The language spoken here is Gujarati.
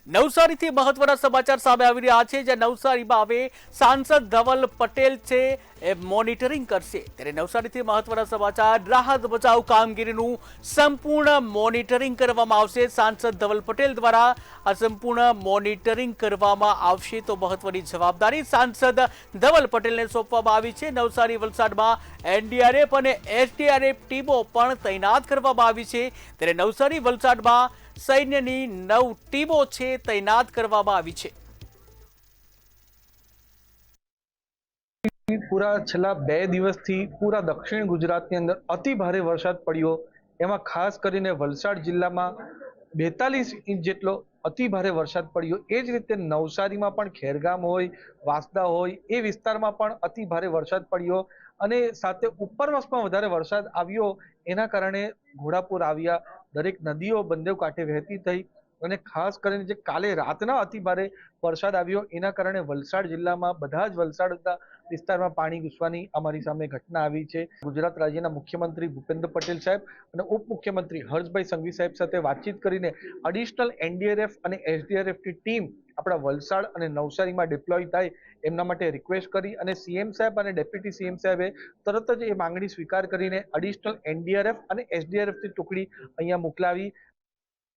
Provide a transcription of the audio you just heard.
નવસારીથી મહત્વના સમાચાર સામે આવી રહ્યા છે, જ્યાં નવસારીમાં હવે સાંસદ ધવલ પટેલ છે એ મોનિટરિંગ કરશે। ત્યારે નવસારીથી મહત્વના સમાચાર, રાહત બચાવ કામગીરીનું સંપૂર્ણ મોનિટરિંગ કરવામાં આવશે। સાંસદ ધવલ પટેલ દ્વારા આ સંપૂર્ણ મોનિટરિંગ કરવામાં આવશે। તો મહત્વની જવાબદારી સાંસદ ધવલ પટેલને સોંપવામાં આવી છે। નવસારી વલસાડમાં એનડીઆરએફ અને એસડીઆરએફ ટીમો પણ તૈનાત કરવામાં આવી છે। ત્યારે નવસારી વલસાડમાં સૈન્યની 9 ટીમો છે તૈનાત કરવામાં આવી છે। પૂરા છેલ્લા 2 દિવસથી પૂરા દક્ષિણ ગુજરાતની અંદર અતિ ભારે વરસાદ પડ્યો। એમાં ખાસ કરીને વલસાડ જિલ્લામાં 42 ઇંચ જેટલો અતિ ભારે વરસાદ પડ્યો। એ જ રીતે નવસારીમાં પણ ખેરગામ હોય, વાંસદા હોય, એ વિસ્તારમાં પણ અતિ ભારે વરસાદ પડ્યો અને સાથે ઉપરવાસમાં વધારે વરસાદ આવ્યો। એના કારણે ઘોડાપૂર આવ્યા, દરેક નદીઓ બંને કાંઠે વહેતી થઈ અને ખાસ કરીને જે કાલે રાતના અતિ ભારે વરસાદ આવ્યો એના કારણે વલસાડ જિલ્લામાં બધા જ વલસાડના વિસ્તારમાં પાણી ઘૂસવાની અમારી સામે ઘટના આવી છે। ગુજરાત રાજ્યના મુખ્યમંત્રી ભૂપેન્દ્ર પટેલ સાહેબ અને ઉપમુખ્યમંત્રી હર્ષભાઈ સંઘવી સાહેબ સાથે વાતચીત કરીને એડિશનલ એનડીઆરએફ અને એસડીઆરએફની ટીમ આપણા વલસાડ અને નવસારીમાં ડિપ્લોય થાય એમના માટે રિક્વેસ્ટ કરી અને સીએમ સાહેબ અને ડેપ્યુટી સીએમ સાહેબે તરત જ એ માંગણી સ્વીકાર કરીને એડિશનલ એનડીઆરએફ અને એસડીઆરએફની ટુકડી અહીંયા મોકલાવી।